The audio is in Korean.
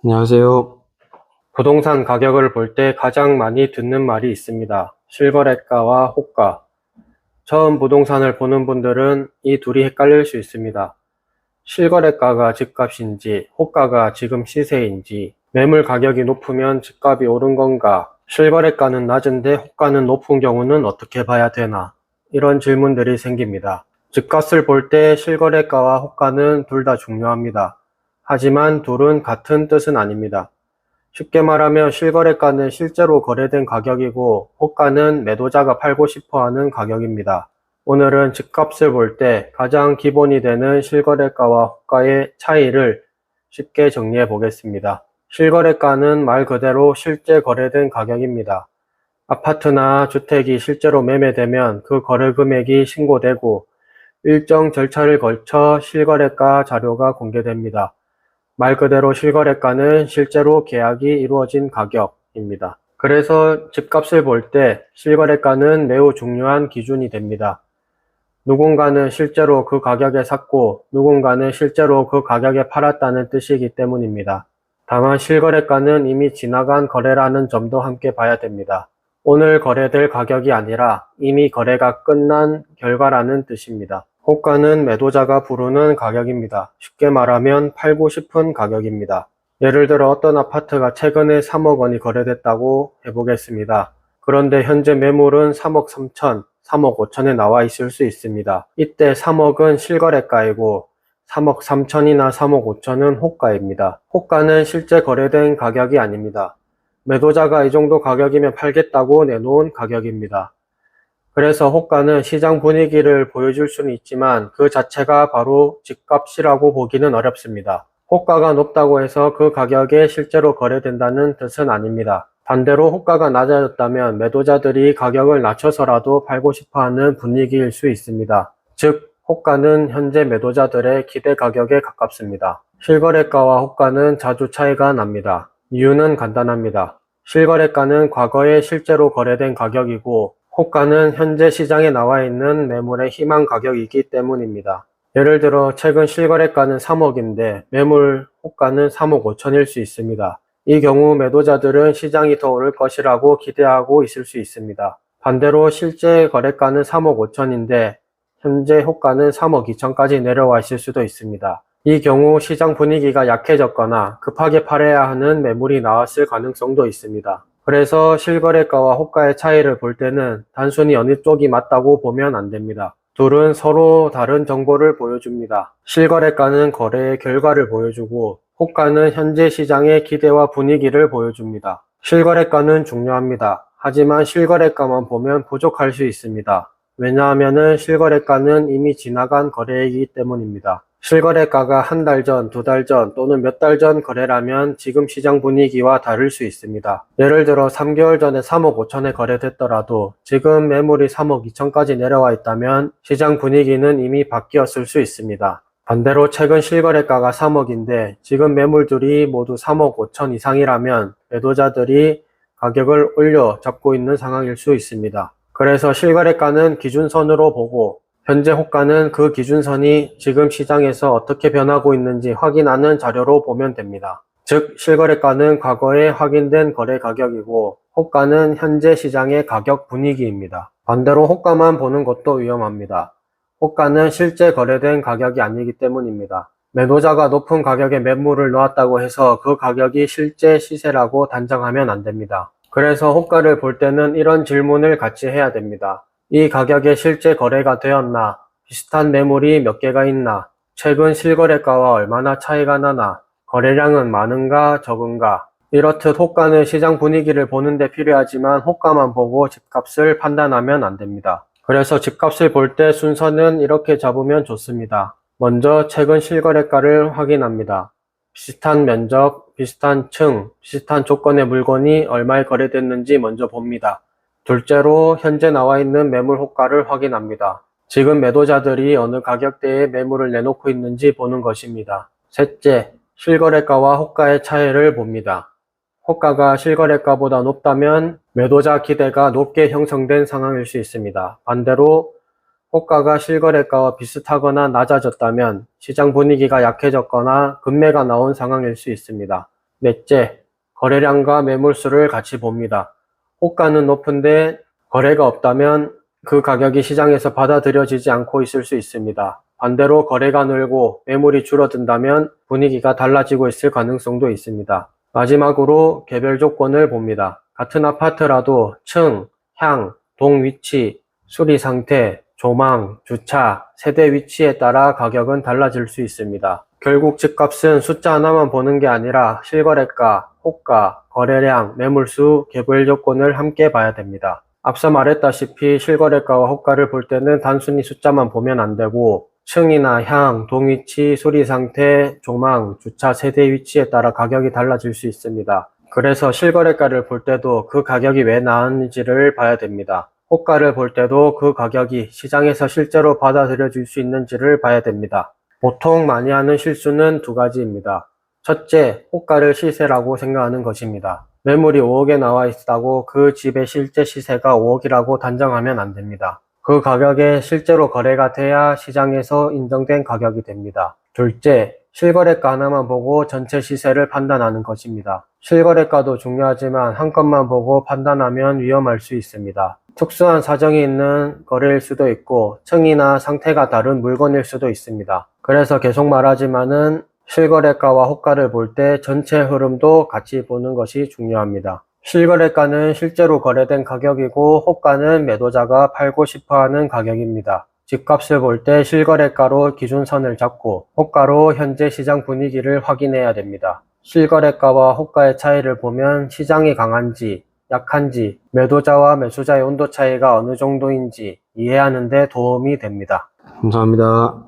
안녕하세요. 부동산 가격을 볼 때 가장 많이 듣는 말이 있습니다. 실거래가와 호가. 처음 부동산을 보는 분들은 이 둘이 헷갈릴 수 있습니다. 실거래가가 집값인지, 호가가 지금 시세인지, 매물 가격이 높으면 집값이 오른 건가, 실거래가는 낮은데 호가는 높은 경우는 어떻게 봐야 되나, 이런 질문들이 생깁니다. 집값을 볼 때 실거래가와 호가는 둘 다 중요합니다. 하지만 둘은 같은 뜻은 아닙니다. 쉽게 말하면 실거래가는 실제로 거래된 가격이고 호가는 매도자가 팔고 싶어 하는 가격입니다. 오늘은 집값을 볼 때 가장 기본이 되는 실거래가와 호가의 차이를 쉽게 정리해 보겠습니다. 실거래가는 말 그대로 실제 거래된 가격입니다. 아파트나 주택이 실제로 매매되면 그 거래 금액이 신고되고 일정 절차를 거쳐 실거래가 자료가 공개됩니다. 말 그대로 실거래가는 실제로 계약이 이루어진 가격입니다. 그래서 집값을 볼 때 실거래가는 매우 중요한 기준이 됩니다. 누군가는 실제로 그 가격에 샀고 누군가는 실제로 그 가격에 팔았다는 뜻이기 때문입니다. 다만 실거래가는 이미 지나간 거래라는 점도 함께 봐야 됩니다. 오늘 거래될 가격이 아니라 이미 거래가 끝난 결과라는 뜻입니다. 호가는 매도자가 부르는 가격입니다. 쉽게 말하면 팔고 싶은 가격입니다. 예를 들어 어떤 아파트가 최근에 3억 원이 거래됐다고 해보겠습니다. 그런데 현재 매물은 3억 3천, 3억 5천에 나와 있을 수 있습니다. 이때 3억은 실거래가이고 3억 3천이나 3억 5천은 호가입니다. 호가는 실제 거래된 가격이 아닙니다. 매도자가 이 정도 가격이면 팔겠다고 내놓은 가격입니다. 그래서 호가는 시장 분위기를 보여줄 수는 있지만 그 자체가 바로 집값이라고 보기는 어렵습니다. 호가가 높다고 해서 그 가격에 실제로 거래된다는 뜻은 아닙니다. 반대로 호가가 낮아졌다면 매도자들이 가격을 낮춰서라도 팔고 싶어하는 분위기일 수 있습니다. 즉, 호가는 현재 매도자들의 기대 가격에 가깝습니다. 실거래가와 호가는 자주 차이가 납니다. 이유는 간단합니다. 실거래가는 과거에 실제로 거래된 가격이고 호가는 현재 시장에 나와 있는 매물의 희망 가격이기 때문입니다. 예를 들어 최근 실거래가는 3억인데 매물 호가는 3억 5천일 수 있습니다. 이 경우 매도자들은 시장이 더 오를 것이라고 기대하고 있을 수 있습니다. 반대로 실제 거래가는 3억 5천인데 현재 호가는 3억 2천까지 내려와 있을 수도 있습니다. 이 경우 시장 분위기가 약해졌거나 급하게 팔아야 하는 매물이 나왔을 가능성도 있습니다. 그래서 실거래가와 호가의 차이를 볼 때는 단순히 어느 쪽이 맞다고 보면 안 됩니다. 둘은 서로 다른 정보를 보여줍니다. 실거래가는 거래의 결과를 보여주고 호가는 현재 시장의 기대와 분위기를 보여줍니다. 실거래가는 중요합니다. 하지만 실거래가만 보면 부족할 수 있습니다. 왜냐하면 실거래가는 이미 지나간 거래이기 때문입니다. 실거래가가 한 달 전, 두 달 전 또는 몇 달 전 거래라면 지금 시장 분위기와 다를 수 있습니다. 예를 들어 3개월 전에 3억 5천에 거래됐더라도 지금 매물이 3억 2천까지 내려와 있다면 시장 분위기는 이미 바뀌었을 수 있습니다. 반대로 최근 실거래가가 3억인데 지금 매물들이 모두 3억 5천 이상이라면 매도자들이 가격을 올려 잡고 있는 상황일 수 있습니다. 그래서 실거래가는 기준선으로 보고 현재 호가는 그 기준선이 지금 시장에서 어떻게 변하고 있는지 확인하는 자료로 보면 됩니다. 즉, 실거래가는 과거에 확인된 거래 가격이고 호가는 현재 시장의 가격 분위기입니다. 반대로 호가만 보는 것도 위험합니다. 호가는 실제 거래된 가격이 아니기 때문입니다. 매도자가 높은 가격에 매물을 놓았다고 해서 그 가격이 실제 시세라고 단정하면 안 됩니다. 그래서 호가를 볼 때는 이런 질문을 같이 해야 됩니다. 이 가격에 실제 거래가 되었나? 비슷한 매물이 몇 개가 있나? 최근 실거래가와 얼마나 차이가 나나? 거래량은 많은가 적은가? 이렇듯 호가는 시장 분위기를 보는 데 필요하지만 호가만 보고 집값을 판단하면 안 됩니다. 그래서 집값을 볼 때 순서는 이렇게 잡으면 좋습니다. 먼저 최근 실거래가를 확인합니다. 비슷한 면적, 비슷한 층, 비슷한 조건의 물건이 얼마에 거래됐는지 먼저 봅니다. 둘째로 현재 나와 있는 매물 호가를 확인합니다. 지금 매도자들이 어느 가격대에 매물을 내놓고 있는지 보는 것입니다. 셋째, 실거래가와 호가의 차이를 봅니다. 호가가 실거래가보다 높다면 매도자 기대가 높게 형성된 상황일 수 있습니다. 반대로 호가가 실거래가와 비슷하거나 낮아졌다면 시장 분위기가 약해졌거나 급매가 나온 상황일 수 있습니다. 넷째, 거래량과 매물수를 같이 봅니다. 호가는 높은데 거래가 없다면 그 가격이 시장에서 받아들여지지 않고 있을 수 있습니다. 반대로 거래가 늘고 매물이 줄어든다면 분위기가 달라지고 있을 가능성도 있습니다. 마지막으로 개별 조건을 봅니다. 같은 아파트라도 층, 향, 동 위치, 수리 상태, 조망, 주차, 세대 위치에 따라 가격은 달라질 수 있습니다. 결국 집값은 숫자 하나만 보는 게 아니라 실거래가, 호가, 거래량, 매물수, 개별 조건을 함께 봐야 됩니다. 앞서 말했다시피 실거래가와 호가를 볼 때는 단순히 숫자만 보면 안 되고 층이나 향, 동위치, 수리 상태, 조망, 주차, 세대 위치에 따라 가격이 달라질 수 있습니다. 그래서 실거래가를 볼 때도 그 가격이 왜 나왔는지를 봐야 됩니다. 호가를 볼 때도 그 가격이 시장에서 실제로 받아들여질 수 있는지를 봐야 됩니다. 보통 많이 하는 실수는 두 가지입니다. 첫째, 호가를 시세라고 생각하는 것입니다. 매물이 5억에 나와 있다고 그 집의 실제 시세가 5억이라고 단정하면 안 됩니다. 그 가격에 실제로 거래가 돼야 시장에서 인정된 가격이 됩니다. 둘째, 실거래가 하나만 보고 전체 시세를 판단하는 것입니다. 실거래가도 중요하지만 한 건만 보고 판단하면 위험할 수 있습니다. 특수한 사정이 있는 거래일 수도 있고 층이나 상태가 다른 물건일 수도 있습니다. 그래서 계속 말하지만은 실거래가와 호가를 볼 때 전체 흐름도 같이 보는 것이 중요합니다. 실거래가는 실제로 거래된 가격이고 호가는 매도자가 팔고 싶어하는 가격입니다. 집값을 볼 때 실거래가로 기준선을 잡고 호가로 현재 시장 분위기를 확인해야 됩니다. 실거래가와 호가의 차이를 보면 시장이 강한지 약한지 매도자와 매수자의 온도 차이가 어느 정도인지 이해하는 데 도움이 됩니다. 감사합니다.